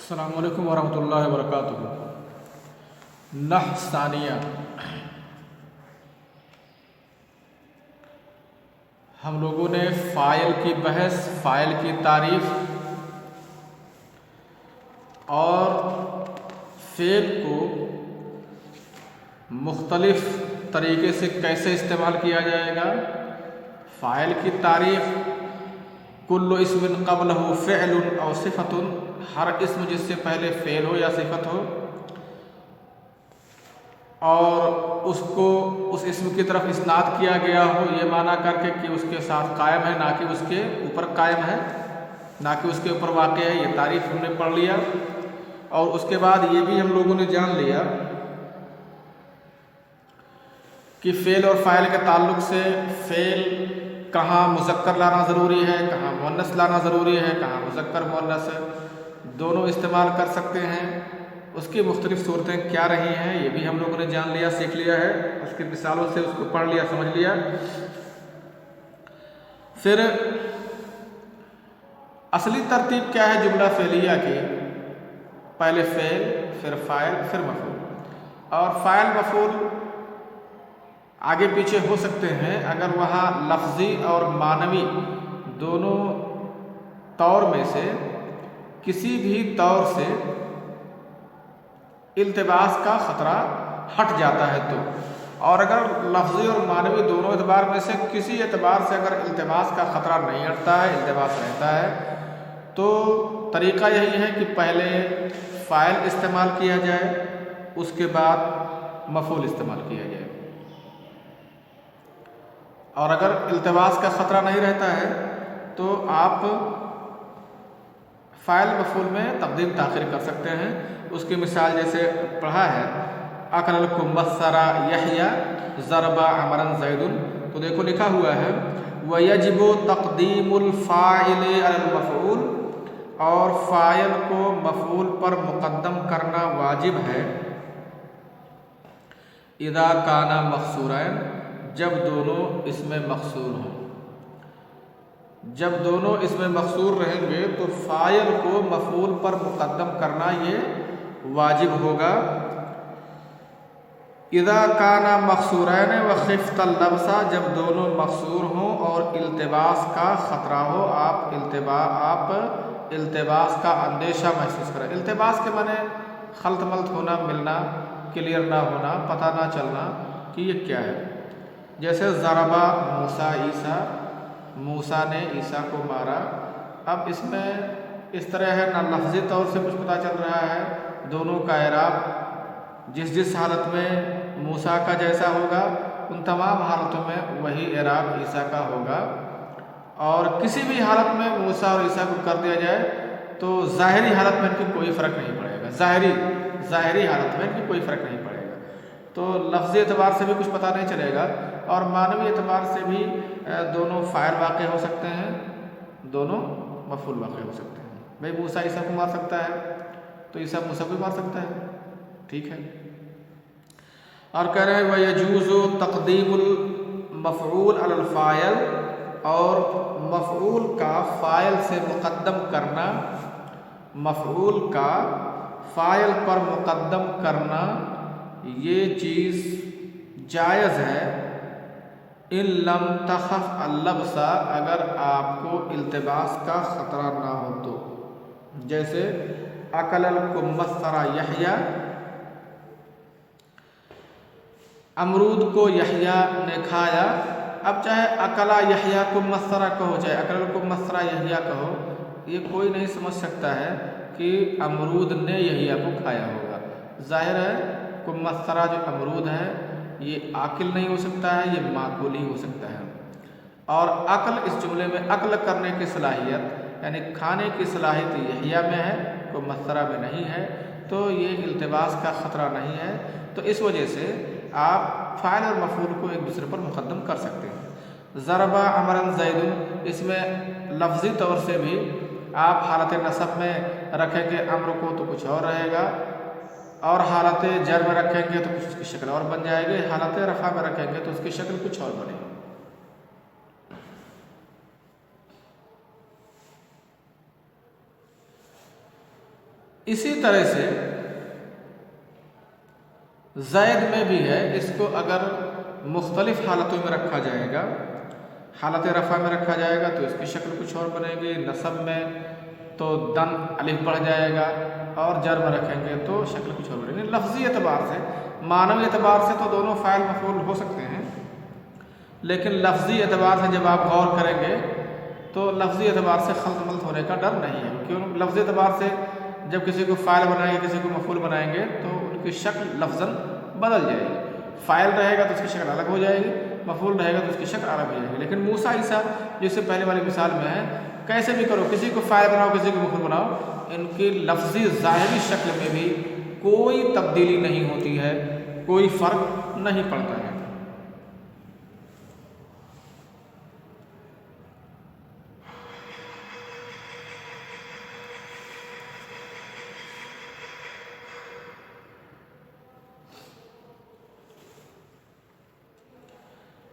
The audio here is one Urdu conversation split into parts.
السلام علیکم ورحمۃ اللہ وبرکاتہ۔ نحو ثانیہ، ہم لوگوں نے فاعل کی بحث، فاعل کی تعریف اور فعل کو مختلف طریقے سے کیسے استعمال کیا جائے گا، فاعل کی تعریف، کل اسم قبلہ فعل او صفت، ہر اسم جس سے پہلے فعل ہو یا صفت ہو اور اس کو اس اسم کی طرف اسناد کیا گیا ہو، یہ معنی کر کے کہ اس کے ساتھ قائم ہے، نہ کہ اس کے اوپر قائم ہے، نہ کہ اس کے اوپر واقع ہے۔ یہ تعریف ہم نے پڑھ لیا، اور اس کے بعد یہ بھی ہم لوگوں نے جان لیا کہ فعل اور فاعل کے تعلق سے فعل کہاں مذکر لانا ضروری ہے، کہاں مؤنث لانا ضروری ہے، کہاں مذکر مؤنث دونوں استعمال کر سکتے ہیں، اس کی مختلف صورتیں کیا رہی ہیں، یہ بھی ہم لوگوں نے جان لیا، سیکھ لیا ہے، اس کی مثالوں سے اس کو پڑھ لیا، سمجھ لیا۔ پھر اصلی ترتیب کیا ہے جملہ فعلیہ کی؟ پہلے فعل، پھر فاعل، پھر مفعول، اور فاعل مفعول آگے پیچھے ہو سکتے ہیں اگر وہاں لفظی اور معنوی دونوں طور میں سے کسی بھی طور سے التباس کا خطرہ ہٹ جاتا ہے تو، اور اگر لفظی اور معنوی دونوں اعتبار میں سے کسی اعتبار سے اگر التباس کا خطرہ نہیں ہٹتا ہے، التباس رہتا ہے، تو طریقہ یہی ہے کہ پہلے فاعل استعمال کیا جائے، اس کے بعد مفعول استعمال کیا جائے، اور اگر التباس کا خطرہ نہیں رہتا ہے تو آپ فاعل مفعول میں تقدیم تاخیر کر سکتے ہیں۔ اس کی مثال جیسے پڑھا ہے، اکل الکمثر یحییٰ ضرب عمرا زید، تو دیکھو لکھا ہوا ہے وَيَجِبُ تَقْدِيمُ الْفَاعِلِ عَلَى الْمَفْعُولِ، اور فاعل کو مفعول پر مقدم کرنا واجب ہے، اذا کانا مقصورین، جب دونوں اس میں مقصور ہوں۔ جب دونوں اس میں مقصور رہیں گے تو فاعل کو مفعول پر مقدم کرنا یہ واجب ہوگا۔ اذا کانا مقصورین وخفت اللبس، جب دونوں مقصور ہوں اور التباس کا خطرہ ہو، آپ التباس کا اندیشہ محسوس کریں۔ التباس کے معنی خلط ملط ہونا، ملنا، کلیئر نہ ہونا، پتہ نہ چلنا کہ یہ کیا ہے۔ جیسے ضربا موسیٰ عیسیٰ، موسیٰ نے عیسیٰ کو مارا، اب اس میں اس طرح ہے، نہ لفظی طور سے کچھ پتہ چل رہا ہے، دونوں کا اعراب جس حالت میں موسیٰ کا جیسا ہوگا ان تمام حالتوں میں وہی اعراب عیسیٰ کا ہوگا، اور کسی بھی حالت میں موسیٰ اور عیسیٰ کو کر دیا جائے تو ظاہری حالت میں ان کی کوئی فرق نہیں پڑے گا، ظاہری حالت میں ان کی کوئی فرق نہیں پڑے گا، تو لفظی اعتبار سے بھی کچھ پتہ نہیں چلے گا، اور معنوی اعتبار سے بھی دونوں فاعل واقع ہو سکتے ہیں، دونوں مفعول واقع ہو سکتے ہیں۔ بھئی موسیٰ عیسیٰ کو مار سکتا ہے تو عیسیٰ موسیٰ کو مار سکتا ہے، ٹھیک ہے۔ اور کہہ رہے ہیں وَيَجُوزُ تَقْدِيمُ الْمَفْعُولِ عَلَى الْفَاعِلِ، اور مفعول کا فاعل سے مقدم کرنا، مفعول کا فاعل پر مقدم کرنا یہ چیز جائز ہے، ان لم تخف اللبس، اگر آپ کو التباس کا خطرہ نہ ہو تو۔ جیسے اکل الکمثر یحییٰ، امرود کو یحییٰ نے کھایا، اب چاہے اکلا یحییٰ کمثرہ کہو، چاہے اکل الکمثر یحییٰ کہو، یہ کوئی نہیں سمجھ سکتا ہے کہ امرود نے یحییٰ کو کھایا ہوگا۔ ظاہر ہے کمثرہ جو امرود ہے یہ آکل نہیں ہو سکتا ہے، یہ ماکول ہی ہو سکتا ہے، اور عقل اس جملے میں عقل کرنے کی صلاحیت یعنی کھانے کی صلاحیت یحییٰ میں ہے، کمثرہ میں نہیں ہے، تو یہ التباس کا خطرہ نہیں ہے، تو اس وجہ سے آپ فاعل اور مفعول کو ایک دوسرے پر مقدم کر سکتے ہیں۔ ضربا عمرا زید، اس میں لفظی طور سے بھی آپ حالت نصب میں رکھیں گے امر کو تو کچھ اور رہے گا، اور حالت جر میں رکھیں گے تو کچھ اس کی شکل اور بن جائے گی، حالت رفع میں رکھیں گے تو اس کی شکل کچھ اور بنے گی۔ اسی طرح سے زید میں بھی ہے، اس کو اگر مختلف حالتوں میں رکھا جائے گا، حالت رفع میں رکھا جائے گا تو اس کی شکل کچھ اور بنے گی، نصب میں تو دم الف بڑھ جائے گا، اور جر میں رکھیں گے تو شکل کچھ اور بنے گی۔ لفظی اعتبار سے، معنوی اعتبار سے تو دونوں فاعل مفعول ہو سکتے ہیں، لیکن لفظی اعتبار سے جب آپ غور کریں گے تو لفظی اعتبار سے خلط ملط ہونے کا ڈر نہیں ہے، کیوں؟ لفظی اعتبار سے جب کسی کو فاعل بنائیں گے، کسی کو مفعول بنائیں گے تو ان کی شکل لفظاً بدل جائے گی۔ فاعل رہے گا تو اس کی شکل الگ ہو جائے گی، مفعول رہے گا تو اس کی شکل الگ ہو جائے گی۔ لیکن موسیٰ عیسیٰ جس سے پہلے والی مثال میں ہے، کیسے بھی کرو، کسی کو فاعل بناؤ، کسی کو مفعول بناؤ، ان کی لفظی ظاہری شکل میں بھی کوئی تبدیلی نہیں ہوتی ہے، کوئی فرق نہیں پڑتا ہے۔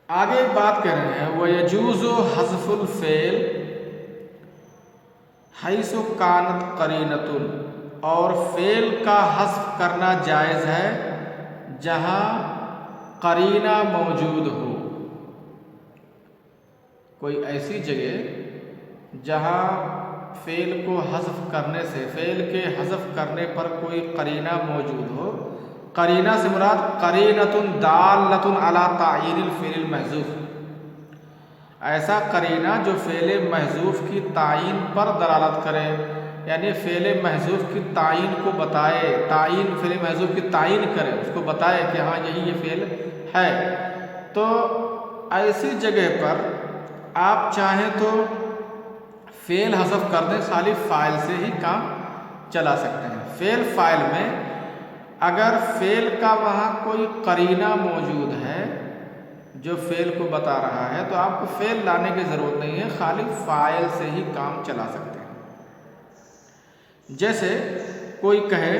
آگے ایک بات کہہ رہے ہیں، وَيَجُوزُ حَذْفُ الْفِعْلِ حَيْثُ كَانَتْ قَرِينَةٌ، اور فعل کا حذف کرنا جائز ہے جہاں قرینہ موجود ہو۔ کوئی ایسی جگہ جہاں فعل کو حذف کرنے سے، فعل کے حذف کرنے پر کوئی قرینہ موجود ہو۔ قرینہ سے مراد قرینۃ دالۃ علی تعیین الفعل المحذوف، ایسا قرینہ جو فعل محذوف کی تعیین پر دلالت کرے، یعنی فعل محذوف کی تعیین کو بتائے، تعیین فعل محذوف کی تعیین کرے، اس کو بتائے کہ ہاں یہی یہ فعل ہے۔ تو ایسی جگہ پر آپ چاہیں تو فعل حذف کر دیں، خالی فاعل سے ہی کام چلا سکتے ہیں۔ فعل فاعل میں اگر فعل کا وہاں کوئی قرینہ موجود ہے جو فعل کو بتا رہا ہے تو آپ کو فعل لانے کی ضرورت نہیں ہے، خالی فاعل سے ہی کام چلا سکتے ہیں۔ جیسے کوئی کہے،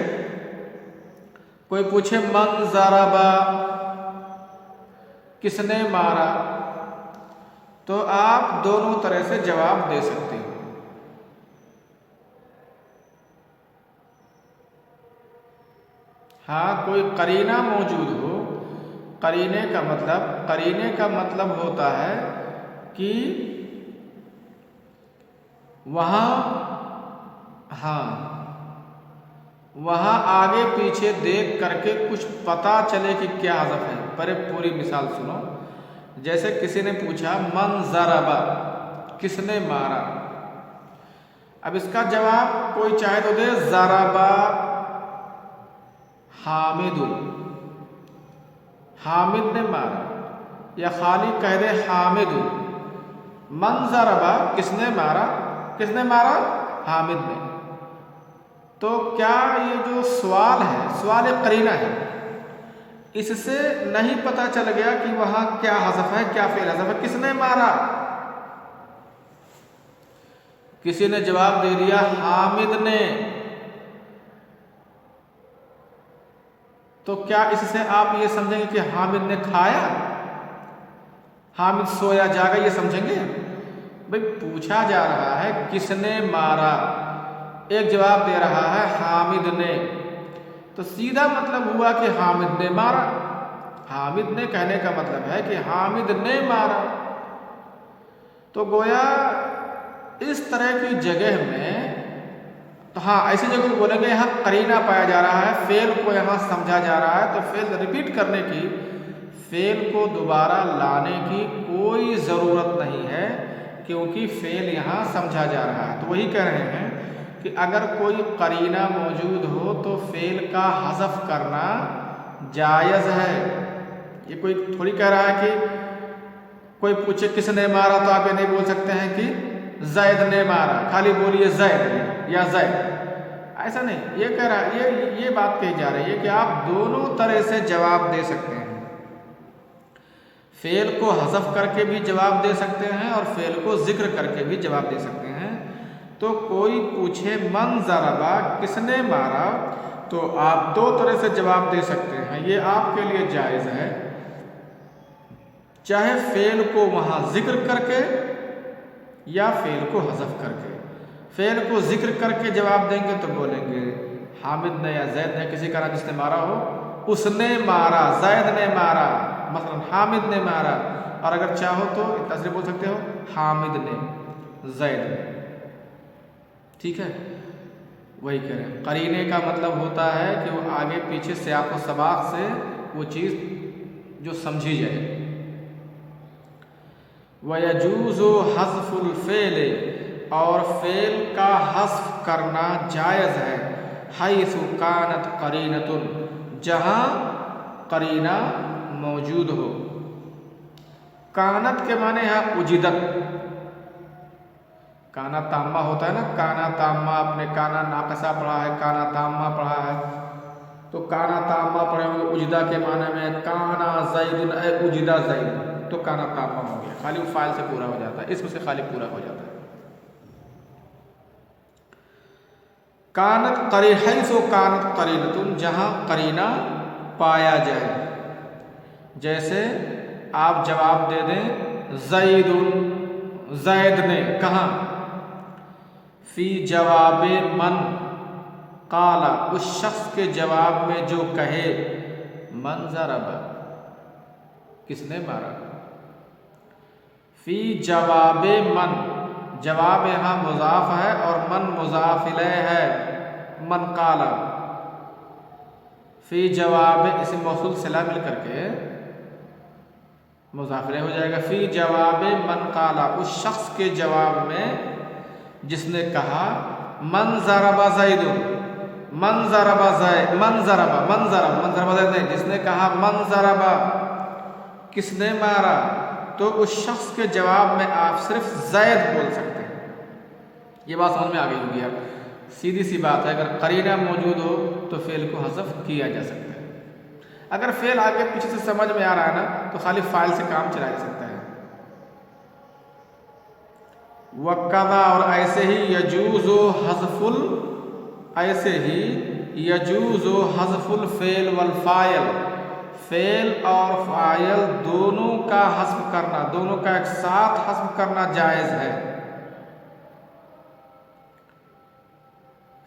کوئی پوچھے من ضرب، کس نے مارا، تو آپ دونوں طرح سے جواب دے سکتے ہیں۔ ہاں کوئی قرینہ موجود ہو، قرینے کا مطلب ہوتا ہے کہ وہاں آگے پیچھے دیکھ کر کے کچھ پتا چلے کہ کیا حذف ہے۔ پر پوری مثال سنو، جیسے کسی نے پوچھا من ضرب، کس نے مارا، اب اس کا جواب کوئی چاہے تو دے ضرب حامد، حامد نے مارا، یا خالی کہہ دے حامد۔ من ضرب، کس نے مارا، کس نے مارا؟ حامد نے۔ تو کیا یہ جو سوال ہے، سوال قرینہ ہے، اس سے نہیں پتہ چل گیا کہ وہاں کیا حذف ہے، کیا فعل حذف ہے؟ کس نے مارا؟ کسی نے جواب دے دیا حامد نے، تو کیا اس سے آپ یہ سمجھیں گے کہ حامد نے کھایا، حامد سویا جاگا، یہ سمجھیں گے؟ بھئی پوچھا جا رہا ہے کس نے مارا، ایک جواب دے رہا ہے حامد نے، تو سیدھا مطلب ہوا کہ حامد نے مارا۔ حامد نے کہنے کا مطلب ہے کہ حامد نے مارا۔ تو گویا اس طرح کی جگہ میں تو ہاں ایسی جگہ کو بولیں گے یہاں قرینہ پایا جا رہا ہے، فعل کو یہاں سمجھا جا رہا ہے، تو فعل ریپیٹ کرنے کی، فعل کو دوبارہ لانے کی کوئی ضرورت نہیں ہے، کیونکہ فعل یہاں سمجھا جا رہا ہے۔ تو وہی کہہ رہے ہیں کہ اگر کوئی قرینہ موجود ہو تو فعل کا حذف کرنا جائز ہے۔ یہ کوئی تھوڑی کہہ رہا ہے کہ کوئی پوچھے کس نے مارا تو آپ یہ نہیں بول سکتے ہیں کہ زید نے مارا، خالی بولیے زید یا زید، ایسا نہیں۔ یہ کہہ رہا ہے، یہ بات کہی جا رہی ہے کہ آپ دونوں طرح سے جواب دے سکتے ہیں، فعل کو حذف کر کے بھی جواب دے سکتے ہیں اور فعل کو ذکر کر کے بھی جواب دے سکتے ہیں۔ تو کوئی پوچھے من ضرب، کس نے مارا، تو آپ دو طرح سے جواب دے سکتے ہیں، یہ آپ کے لیے جائز ہے، چاہے فعل کو وہاں ذکر کر کے یا فعل کو حذف کر کے۔ فعل کو ذکر کر کے جواب دیں گے تو بولیں گے حامد نے یا زید نے کسی کا نام جس نے مارا ہو، اس نے مارا، زید نے مارا، مثلا حامد نے مارا، اور اگر چاہو تو اتنا صرف بول سکتے ہو حامد نے، زید نے، ٹھیک ہے؟ وہی کہہ رہے ہیں قرینے کا مطلب ہوتا ہے کہ وہ آگے پیچھے سیاق و سباق سے وہ چیز جو سمجھی جائے۔ وَيَجُوزُ حَذْفُ الْفِعْلِ اور فعل کا حذف کرنا جائز ہے، حَيْثُ كَانَتْ قَرِينَةٌ جہاں قرینہ موجود ہو۔ کانت کے معنی ہے اجدت، کانا تامہ ہوتا ہے نا، کانا تامہ، اپنے کانا ناقصہ پڑھا ہے، کانا تامہ پڑھا ہے، تو کانا تامہ پڑھے ہوئے اجدہ کے معنی میں کانا زید اے اجدہ زید، تو کانا تامہ ہو گیا، خالی فاعل سے پورا ہو جاتا ہے، اسم سے خالی پورا ہو جاتا ہے۔ کانت قری حیث کانت قرینۃ جہاں قرینہ پایا جائے، جیسے آپ جواب دے دیں زید، زید نے، کہاں؟ فی جواب من قال اس شخص کے جواب میں جو کہے من ضرب کس نے مارا۔ فی جواب من، جواب یہاں مضاف ہے اور من مضاف الیہ ہے، من قال، فی جواب اسم موصول صلہ مل کر کے مضاف الیہ ہو جائے گا۔ فی جواب من قال اس شخص کے جواب میں جس نے کہا من ضرب زید، من ضرب زید، من ضرب، من ضرب، من ضرب زید نہیں، جس نے کہا من ضرب کس نے مارا، تو اس شخص کے جواب میں آپ صرف زید بول سکتے ہیں۔ یہ بات سمجھ میں آ گئی ہوگی اب، سیدھی سی بات ہے، اگر قرینہ موجود ہو تو فعل کو حذف کیا جا سکتا ہے، اگر فعل آگے پیچھے سے سمجھ میں آ رہا ہے نا تو خالی فاعل سے کام چلایا جا سکتا ہے۔ وَقَضَى اور ایسے ہی یجوز حذف ایسے ہی یجوز حذف الفعل والفاعل، فعل اور فاعل دونوں کا حذف کرنا، دونوں کا ایک ساتھ حذف کرنا جائز ہے۔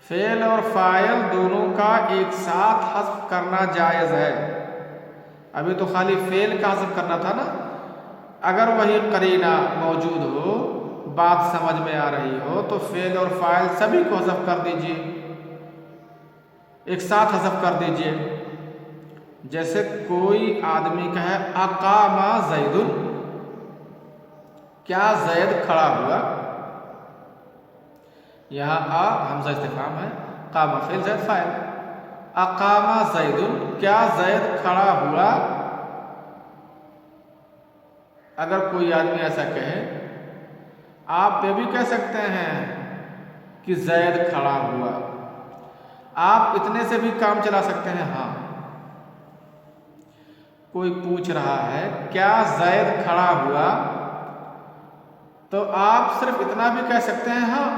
فعل اور فاعل دونوں کا ایک ساتھ حذف کرنا جائز ہے۔ ابھی تو خالی فعل کا حذف کرنا تھا نا، اگر وہی قرینہ موجود ہو، بات سمجھ میں آ رہی ہو، تو فعل اور فاعل سبھی کو حذف کر دیجئے، ایک ساتھ حذف کر دیجئے۔ جیسے کوئی آدمی کہے اقام زید، کیا زید کھڑا ہوا؟ یہاں حمزہ استفہام ہے، قام فعل زید فاعل، اقام زید کیا زید کھڑا ہوا؟ اگر کوئی آدمی ایسا کہے، آپ یہ بھی کہہ سکتے ہیں کہ زید کھڑا ہوا، آپ اتنے سے بھی کام چلا سکتے ہیں۔ ہاں، کوئی پوچھ رہا ہے کیا زید کھڑا ہوا، تو آپ صرف اتنا بھی کہہ سکتے ہیں ہاں،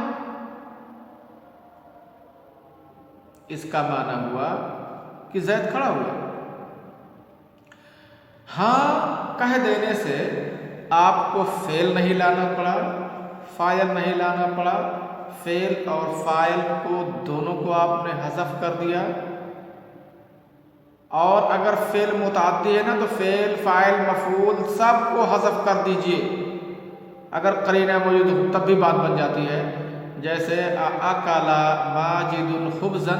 اس کا معنی ہوا کہ زید کھڑا ہوا۔ ہاں کہہ دینے سے آپ کو فعل نہیں لانا پڑا، فاعل نہیں لانا پڑا، فعل اور فاعل کو دونوں کو آپ نے حذف کر دیا، اور اگر فعل متعدی ہے نا تو فعل، فاعل، مفعول سب کو حذف کر دیجئے، اگر قرینہ موجود ہو تب بھی بات بن جاتی ہے۔ جیسے اکل ماجد خبزا،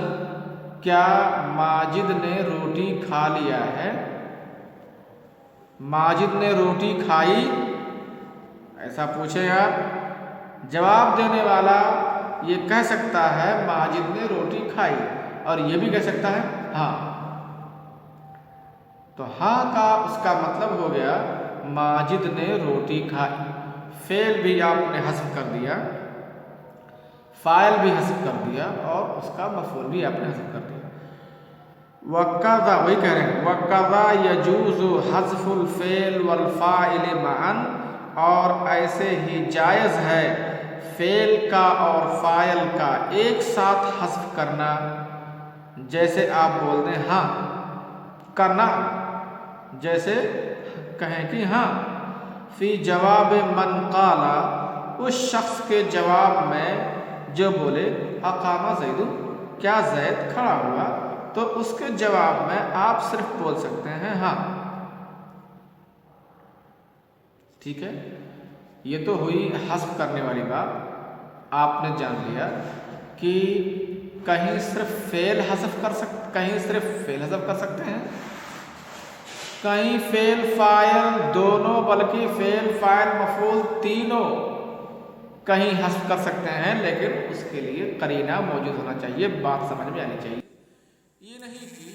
کیا ماجد نے روٹی کھا لیا ہے؟ ماجد نے روٹی کھائی، ایسا پوچھے آپ، جواب دینے والا یہ کہہ سکتا ہے ماجد نے روٹی کھائی، اور یہ بھی کہہ سکتا ہے ہاں، تو ہاں کا اس کا مطلب ہو گیا ماجد نے روٹی کھائی، فعل بھی آپ نے حذف کر دیا، فاعل بھی حذف کر دیا، اور اس کا مفعول بھی آپ نے حذف کر دیا۔ وَقَضَى وہی کہہ رہے ہیں وَقَضَى يَجُوزُ حَذْفُ الْفِعْلِ وَالْفَاعِلِ مَعًا اور ایسے ہی جائز ہے فعل کا اور فاعل کا ایک ساتھ حذف کرنا، جیسے آپ بول دیں ہاں کرنا، جیسے کہیں کہ ہاں، فی جواب من قال اس شخص کے جواب میں جو بولے اقام زید، کیا زید کھڑا ہوا؟ تو اس کے جواب میں آپ صرف بول سکتے ہیں ہاں. ٹھیک ہے، یہ تو ہوئی حذف کرنے والی بات. آپ نے جان لیا کہ کہیں صرف فعل حذف کر سکتے ہیں، کہیں فعل فاعل دونوں بلکہ فعل فاعل مفعول تینوں کہیں حذف کر سکتے ہیں، لیکن اس کے لیے قرینہ موجود ہونا چاہیے. بات سمجھ میں آنی چاہیے. یہ نہیں کہ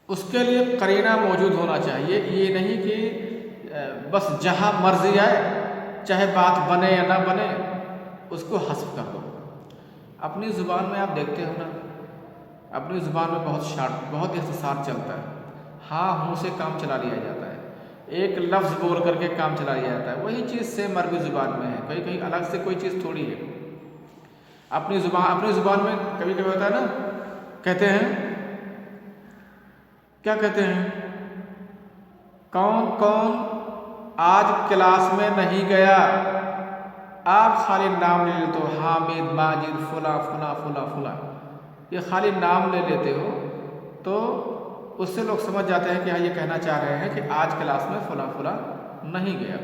اس کے لیے قرینہ موجود ہونا چاہیے. یہ نہیں کہ بس جہاں مرضی آئے، چاہے بات بنے یا نہ بنے، اس کو حذف کر دو. اپنی زبان میں آپ دیکھتے ہو نا، اپنی زبان میں بہت اختصار چلتا ہے. ہاں ہوں سے کام چلا لیا جاتا ہے، ایک لفظ بول کر کے کام چلا لیا جاتا ہے. وہی چیز سیم عربی زبان میں ہے، کہیں الگ سے کوئی چیز تھوڑی ہے. اپنی زبان میں کبھی کبھی ہوتا ہے نا، کہتے ہیں، کیا کہتے ہیں، کون کون آج کلاس میں نہیں گیا؟ آپ خالی نام لے لیتے ہو، حامد، ماجد، فلاں فلاں فلاں فلاں. یہ خالی نام لے لیتے ہو تو اس سے لوگ سمجھ جاتے ہیں کہ ہاں یہ کہنا چاہ رہے ہیں کہ آج کلاس میں فلاں فلاں نہیں گیا.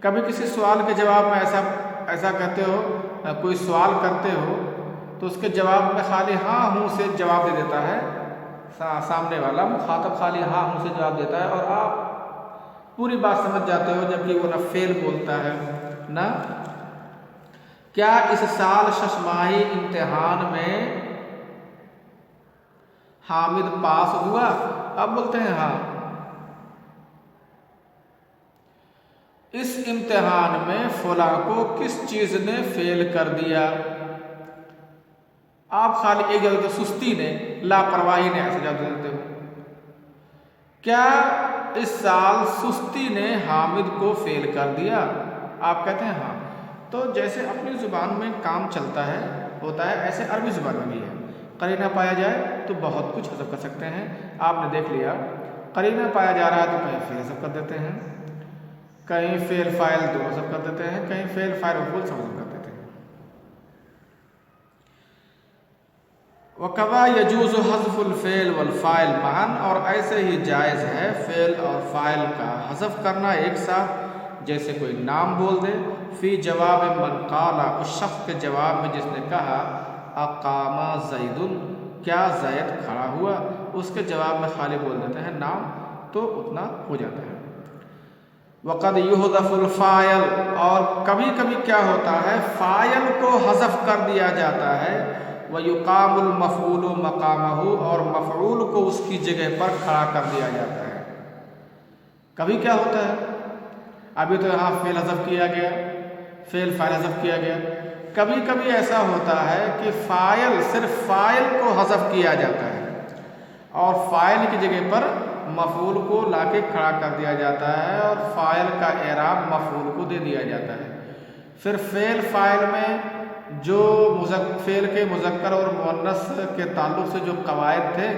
کبھی کسی سوال کے جواب میں ایسا کہتے ہو، کوئی سوال کرتے ہو تو اس کے جواب میں خالی ہاں ہوں سے جواب دے دیتا ہے. سامنے والا مخاطب خالی ہاں ہوں سے جواب دیتا ہے اور آپ پوری بات سمجھ جاتے ہو، جبکہ وہ نہ فعل بولتا ہے نہ. کیا اس سال ششماہی امتحان میں حامد پاس ہوا؟ آپ بولتے ہیں ہاں. اس امتحان میں فلاں کو کس چیز نے فیل کر دیا؟ آپ خالی ایک جگہ سستی نے، لاپرواہی نے ایسا جواب دیتے ہو. کیا اس سال سستی نے حامد کو فیل کر دیا؟ آپ کہتے ہیں ہاں. تو جیسے اپنی زبان میں کام چلتا ہے ہوتا ہے، ایسے عربی زبان میں بھی ہے. قرینہ پایا جائے تو بہت کچھ حذف کر سکتے ہیں. آپ نے دیکھ لیا، قرینہ پایا جا رہا ہے تو کہیں فعل حذف کر دیتے ہیں، کہیں فعل فاعل دو حذف کر دیتے ہیں، کہیں فعل فاعل مفعول سب حذف کر دیتے ہیں. وَكَذَا يَجُوزُ حَذْفُ الْفِعْلِ وَالْفَاعِلِ مَعًا، اور ایسے ہی جائز ہے فعل اور فاعل کا حذف کرنا ایک ساتھ. جیسے کوئی نام بول دے، فی جواب من قال، اس شخص کے جواب میں جس نے کہا اقام زید، کیا زید کھڑا ہوا، اس کے جواب میں خالی بول دیتے ہیں نام، تو اتنا ہو جاتا ہے. وقد یحذف الفاعل، اور کبھی کبھی کیا ہوتا ہے فاعل کو حذف کر دیا جاتا ہے. وَيُقَامُ الْمَفْعُولُ مَقَامَهُ، اور مفعول کو اس کی جگہ پر کھڑا کر دیا جاتا ہے. کبھی کیا ہوتا ہے، ابھی تو یہاں فعل حذف کیا گیا، فعل فاعل حذف کیا گیا. کبھی کبھی ایسا ہوتا ہے کہ فاعل، صرف فاعل کو حذف کیا جاتا ہے اور فاعل کی جگہ پر مفعول کو لا کے کھڑا کر دیا جاتا ہے اور فاعل کا اعراب مفعول کو دے دیا جاتا ہے. پھر فعل فاعل میں جو فعل کے مذکر اور مؤنث کے تعلق سے جو قواعد تھے،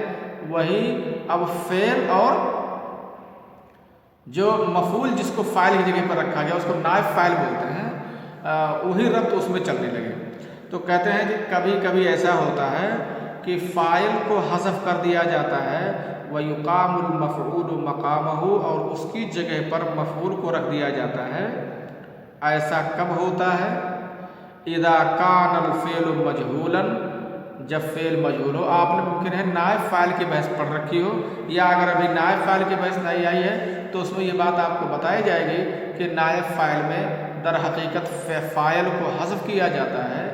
وہی اب فعل اور جو مفعول جس کو فاعل کی جگہ پر رکھا گیا اس کو نائب فاعل بولتے ہیں، وہی ربط اس میں چلنے لگے. تو کہتے ہیں کہ کبھی کبھی ایسا ہوتا ہے کہ فاعل کو حذف کر دیا جاتا ہے، وَيُقَامُ الْمَفْعُولُ مَقَامَهُ، اور اس کی جگہ پر مفعول کو رکھ دیا جاتا ہے. ایسا کب ہوتا ہے؟ اذا کان الفعل مجہولا، جب فعل مجہول ہو. آپ نے ممکن ہے نائب فاعل کی بحث پڑھ رکھی ہو، یا اگر ابھی نائب فاعل کی بحث نہیں آئی ہے تو اس میں یہ بات آپ کو بتائی جائے گی کہ نائب فاعل میں در حقیقت فاعل کو حذف کیا جاتا ہے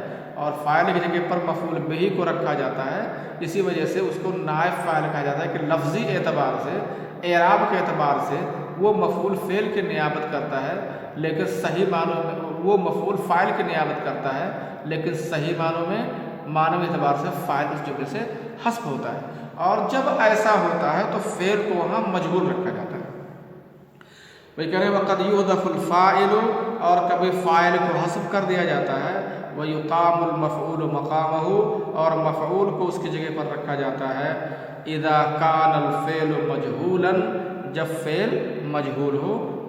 اور فاعل کی جگہ پر مفعول بہ کو رکھا جاتا ہے. اسی وجہ سے اس کو نائب فاعل کہا جاتا ہے کہ لفظی اعتبار سے، اعراب کے اعتبار سے وہ مفعول فعل کی نیابت کرتا ہے، لیکن صحیح معنوں میں وہ مفعول فاعل کی نیابت کرتا ہے، لیکن صحیح معنوں میں معنوی اعتبار سے فاعل اس جملے سے حذف ہوتا ہے. اور جب ایسا ہوتا ہے تو فعل کو وہاں مجہول رکھا جاتا ہے. وہی کہہ رہے ہیں وقد یحذف الفاعل، اور کبھی فاعل کو حذف کر دیا جاتا ہے. وَيُقَامُ الْمَفْعُولُ مَقَامَهُ، اور مفعول کو اس کی جگہ پر رکھا جاتا ہے. اذا کان الفعل مجہولا، جب فعل مجہول ہو،